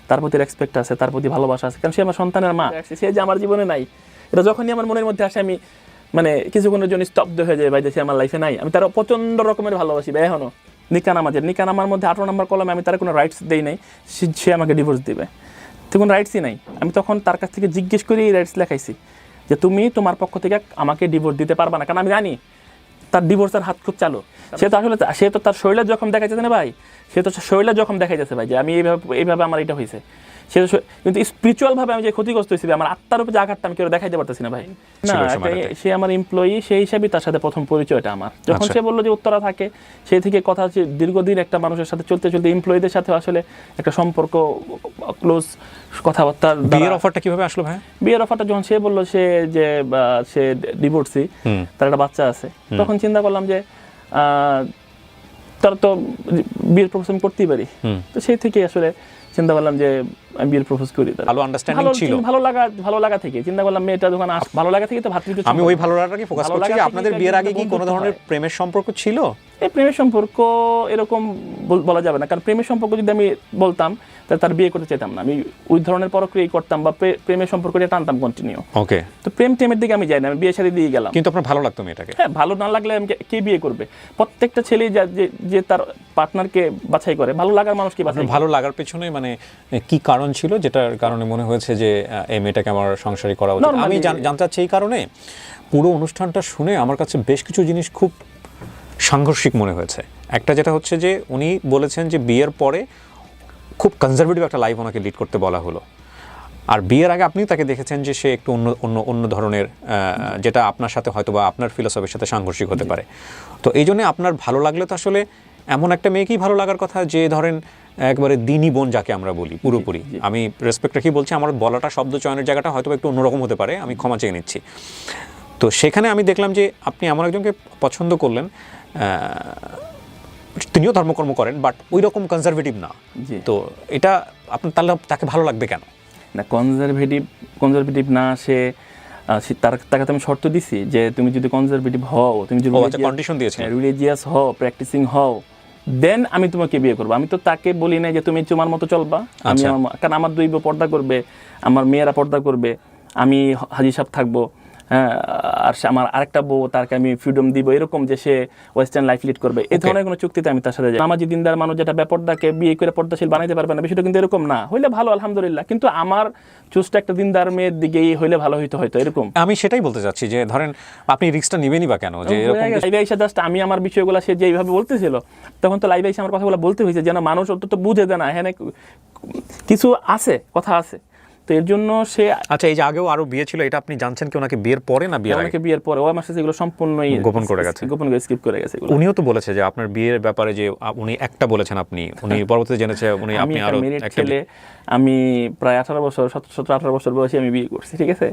তার প্রতি রেসপেক্ট আছে, তার প্রতি ভালোবাসা আছে, কারণ সে আমার সন্তানের মা। সে যে আমার জীবনে নাই, এটা যখনই আমার মনের মধ্যে আসে আমি মানে কিছুক্ষণের জন্য স্তব্ধ হয়ে যায় ভাই, যে সে আমার লাইফে নাই। আমি তার প্রচণ্ড রকমের ভালোবাসি ভাই। এখনও নিকা নামার মধ্যে 18 নম্বর কলমে আমি তার কোনো রাইটস দেই নাই, সে আমাকে ডিভোর্স দিবে, তো কোনো রাইটসই নাই। আমি তখন তার কাছ থেকে জিজ্ঞেস করি এই রাইটস লেখাইছি যে তুমি তোমার পক্ষ থেকে আমাকে ডিভোর্স দিতে পারবা না, কারণ আমি জানি তার ডিভোর্সের হাত খুব চালু। সে তো তার শরীরের জখম দেখাইছে না ভাই, সে তো শরীরের জখম দেখাইছে ভাই, যে আমি এইভাবে আমার এটা হয়েছে। সে কিন্তু স্পিরিচুয়ালভাবে আমি যে ক্ষতিগ্রস্ত হয়েছি, আমার আত্মার উপরে যে আঘাতটা আমি কেউ দেখাইতে পারতেছি না ভাই। না, সে আমার এমপ্লয়ি, সেই হিসাবে তার সাথে প্রথম পরিচয়টা আমার। যখন সে বললো যে উত্তরা থাকে, সেই থেকে কথা হচ্ছে দীর্ঘদিন একটা মানুষের সাথে চলতে চলতে এমপ্লয়ীদের সাথে আসলে একটা সম্পর্ক, ক্লোজ কথাবার্তা। বিয়ের অফারটা কিভাবে আসলো ভাই? বিয়ের অফারটা যখন সে বললো সে ডিভোর্সি, তার একটা বাচ্চা আছে, তখন চিন্তা করলাম যে তার তো বিয়ের প্রপোজ করতেই পারি। তো সেই থেকে আসলে চিন্তা করলাম যে আমি বিয়ের প্রপোজ করি। ভালো আন্ডারস্ট্যান্ডিং ছিল, ভালো লাগা থেকে চিন্তা করলাম মেয়েটা যখন ভালো লাগা থেকে তো ভাতৃত্ব। আমি ওই ভালো লাগাটাকে ফোকাস করছি যে আপনাদের বিয়ের আগে কি কোনো ধরনের প্রেমের সম্পর্ক ছিল? এই প্রেমের সম্পর্ক এরকম বলা যাবে না, কারণ প্রেমের সম্পর্ক যদি আমি বলতাম তাহলে তার বিয়ে করতে চাইতাম না। আমি ওই ধরনের পরক্রিয়া করতাম বা প্রেমের সম্পর্কটা টানতাম কন্টিনিউ। ওকে, তো প্রেমের দিকে আমি যাই না, আমি বিয়ে শাদী দিয়ে গেলাম। কিন্তু আপনার ভালো লাগতো মেয়েটাকে? হ্যাঁ, ভালো না লাগলে কে বিয়ে করবে? প্রত্যেকটা ছেলেই যে তার পার্টনারকে বাছাই করে, ভালো লাগার মানুষকে বাছাই করে। ভালো লাগার পেছনে মানে কি কারণ ছিল যেটার কারণে মনে হয়েছে যে এই মেয়েটাকে আমার সংসারী করা উচিত? আমি জানতে চাচ্ছি এই কারণে, পুরো অনুষ্ঠানটা শুনে আমার কাছে বেশ কিছু জিনিস খুব সাংঘর্ষিক মনে হয়েছে। একটা যেটা হচ্ছে যে উনি বলেছেন যে বিয়ের পরে খুব কনজারভেটিভ একটা লাইফ ওনাকে লিড করতে বলা হলো, আর বিয়ের আগে আপনি তাকে দেখেছেন যে সে একটু অন্য ধরনের, যেটা আপনার সাথে হয়তো বা আপনার ফিলোসফির সাথে সাংঘর্ষিক হতে পারে। তো এই জন্য আপনার ভালো লাগলে তো আসলে এমন একটা মেয়েকেই ভালো লাগার কথা যে ধরেন একবারে দিনী বোন যাকে আমরা বলি পুরোপুরি। আমি রেসপেক্ট রেখেই বলছি, আমার বলাটা শব্দ চয়নের জায়গাটা হয়তো একটু অন্যরকম হতে পারে, আমি ক্ষমা চেয়ে নিচ্ছি। তো সেখানে আমি দেখলাম যে আপনি এমন একজনকে পছন্দ করলেন, তিনিও ধর্মকর্ম করেন বাট ওই রকম কনজারভেটিভ না। তো এটা আপনার তাহলে তাকে ভালো লাগবে কেন? না, কনজারভেটিভ না, তাকে তো আমি শর্ত দিছি যে তুমি যদি কনজারভেটিভ হও, তুমি যদি কন্ডিশন দিয়েছেন, রিলিজিয়াস হও, প্র্যাকটিসিং হও, দেন আমি তোমাকে বিয়ে করবো। আমি তো তাকে বলি না যে তুমি তোমার মতো চলবা, আমি কারণ আমার দুই পর্দা করবে, আমার মেয়েরা পর্দা করবে, আমি হাজি সাহেব থাকবো, হ্যাঁ, আর আমার আরেকটা বউ, তাকে আমি ফ্রিডম দিব, এরকম যে সে ওয়েস্টার্ন লাইফ লিড করবে, এই ধরনের কোনো চুক্তিতে আমি তার সাথে যাই। নামাজি দিনদার মানুষ যেটা বেপর্দাকে বিয়ে করে পর্দাশীল বানাইতে পারবে না, বিষয়টা কিন্তু এরকম না। হইলে ভালো, আলহামদুলিল্লাহ, কিন্তু আমার চুজটা একটা দিনদার মেয়ের দিকেই হইলে ভালো হইতো হয়তো, এরকম। আমি সেটাই বলতে চাচ্ছি যে ধরেন আপনি রিস্কটা নেবেনই বা কেন? যে লাইভে এসে জাস্ট আমি আমার বিষয়গুলো সে যেইভাবে বলতেছিল, তখন তো লাইভে এসে আমার কথাগুলো বলতে হয়েছে যেন মানুষ অন্তত বুঝে দেয় না, হ্যাঁ কিছু আছে, কথা আছে। তো এর জন্য সে, আচ্ছা, এই যে আগেও আরো বিয়ে ছিল, এটা আপনি জানছেন কি ওনাকে বিয়ের পরে না বিয়ের আগে? বিয়ের পরে। ও আমার সাথে এগুলো সম্পূর্ণই গোপন করে গেছে, স্কিপ করে গেছে। উনিও তো বলেছে যে আপনার বিয়ের ব্যাপারে যে উনি একটা বলেছেন, উনি পরবর্তীতে জেনেছে আপনি আরো একটা ছেলে। আমি প্রায় 17-18 বছর বয়সে আমি বিয়ে করছি, ঠিক আছে।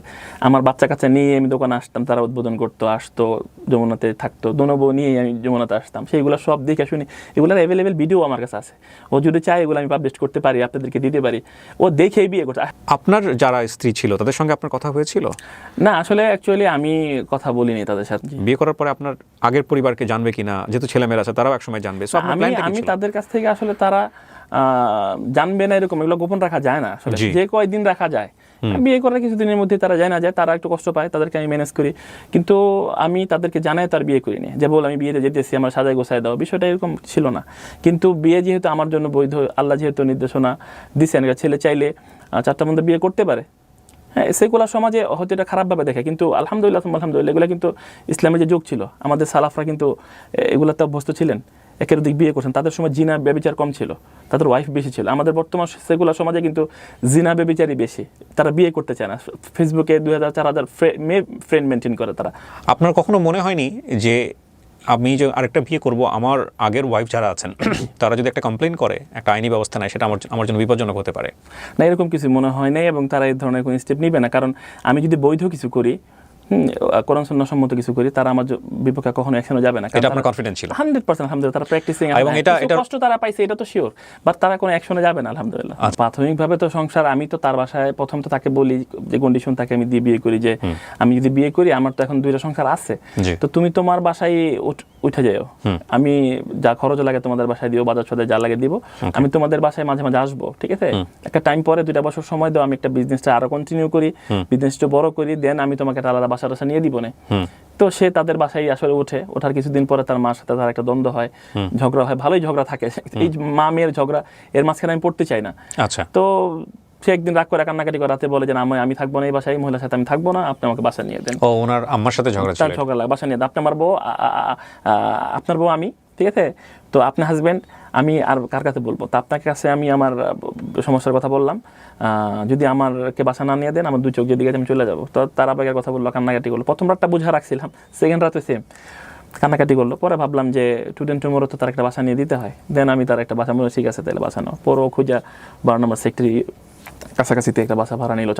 আমার বাচ্চা কাচ্চা নিয়ে আমি দোকানে আসতাম, তারা উদ্বোধন করতো, আসতো, যমুনাতে থাকতো, দোনো নিয়ে আমি যমুনাতে আসতাম, সেইগুলো সব দেখে শুনি। এগুলোর অ্যাভেলেবেল ভিডিও আমার কাছে আছে, ও যদি চায় এগুলো আমি পাবলিশ করতে পারি, আপনাদেরকে দিতে পারি। ও দেখেই বিয়ে করছে। আপনার যারা স্ত্রী ছিল তাদের সঙ্গে আপনার কথা হয়েছিল? না, আসলে অ্যাকচুয়ালি আমি কথা বলিনি তাদের সাথে। বিয়ে করার পরে আপনার আগের পরিবারকে জানবে কিনা, যেহেতু ছেলেমেয়েরা আছে তারাও একসময় জানবে, আমি তাদের কাছ থেকে আসলে তারা জানবে না এরকম, এগুলো গোপন রাখা যায় না আসলে, যে কয়দিন রাখা যায়। বিয়ে করার কিছুদিনের মধ্যে তারা জানা যায়, তারা একটু কষ্ট পায়, তাদেরকে আমি ম্যানেজ করি, কিন্তু আমি তাদেরকে জানাই তার বিয়ে করিনি, যে বল আমি বিয়েতে যেতেছি, আমার সাজায় গোছায় দাও, বিষয়টা এরকম ছিল না। কিন্তু বিয়ে যেহেতু আমার জন্য বৈধ, আল্লাহ যেহেতু নির্দেশনা দিচ্ছেন, ছেলে চাইলে 4টা মধ্যে বিয়ে করতে পারে, হ্যাঁ, সেকুলার সমাজে হয়তো এটা খারাপভাবে দেখে, কিন্তু আলহামদুলিল্লাহ এগুলো কিন্তু ইসলামের যে যুগ ছিল, আমাদের সালাফরা কিন্তু এগুলোতে অভ্যস্ত ছিলেন, একের দিক বিয়ে করছেন। তাদের সময় জিনা ব্যভিচার কম ছিল, তাদের ওয়াইফ বেশি ছিল। আমাদের বর্তমান সেকুলার সমাজে কিন্তু জিনা ব্যভিচারই বেশি, তারা বিয়ে করতে চায় না। ফেসবুকে 2000-4000 ফ্রেন্ড মেনটেন করে তারা। আপনার কখনো মনে হয়নি যে আমি যে আরেকটা বিয়ে করব, আমার আগের ওয়াইফ যারা আছেন তারা যদি একটা কমপ্লেন করে, একটা আইনি ব্যবস্থা নেয়, সেটা আমার জন্য বিপজ্জনক হতে পারে? না, এরকম কিছু মনে হয় নাই, এবং তারা এই ধরনের কোনো স্টেপ নিবে না। কারণ আমি যদি বৈধ কিছু করি, কোরআন সুন্নাহ সম্মত কিছু করি, তারা আমার বিপক্ষে কখনো অ্যাকশনে যাবে না। এটা আপনার কনফিডেন্স ছিল? 100% আলহামদুলিল্লাহ। তারা প্র্যাকটিসিং, এবং এটা কষ্ট তারা পাইছে, এটা তো শিওর, বাট তারা কোনো অ্যাকশনে যাবে না আলহামদুলিল্লাহ। প্রাথমিকভাবে তো সংসার, আমি তো তার বাসায় প্রথম তো তাকে বলি যে কন্ডিশন তাকে আমি দিয়ে বিয়ে করি, যে আমি যদি বিয়ে করি, আমার তো এখন 2টা সংসার আছে, তো তুমি তোমার বাসায় উঠে যাও, আমি যা খরচ লাগে তোমাদের বাসায় দিও, বাজার সদাই যা লাগে দিব, আমি তোমাদের বাসায় মাঝে মাঝে আসবো, ঠিক আছে? একটা টাইম পরে 2টা বছর সময় দাও, আমি একটা বিজনেসটা আরো কন্টিনিউ করি, বিজনেসটা বড় করি, দেন আমি তোমাকে একটা আলাদা বাসা টাসা নিয়ে দিব না। তো সে তাদের বাসায় আসলে ওঠার কিছুদিন পরে তার মার সাথে তার একটা দ্বন্দ্ব হয়, ঝগড়া হয়, ভালোই ঝগড়া থাকে। এই মা মেয়ের ঝগড়া, এর মাঝখানে আমি পড়তে চাই না। আচ্ছা, তো সে একদিন রাগ করে কান্নাকাটি করে রাতে বলে যে আমি থাকবো না এই বাসায়, মহিলার সাথে আমি থাকবো না, আপনি আমাকে বাসা নিয়ে দেন। ও ওনার আম্মার সাথে ঝগড়া ছিল, ঝগড়া লাগে, বাসা নিয়ে দেন, আপনি আমার বউ, আপনার বউ আমি, ঠিক আছে? তো আপনার হাজবেন্ড, আমি আর কার কাছে বলবো? তো আপনার কাছে আমি আমার সমস্যার কথা বললাম, যদি আমারকে বাসা না নিয়ে দেন, আমার 2 চোখ যেদিকে আমি চলে যাবো। তো তার আবেগের কথা বললো, কান্নাকাটি করলো। প্রথম রাতটা বুঝা রাখছিলাম, সেকেন্ড রাতে সেম কান্নাকাটি করলো। পরে ভাবলাম যে টুডেন্ট টুমোরো তো তার একটা বাসা নিয়ে দিতে হয়, দেন আমি তার একটা বাসা মনে ঠিক আছে তাহলে বাসা নাও। পরও খুঁজা 12 নম্বর সেক্টরি কাছাকাছিতে একটা বাসা ভাড়া নিল,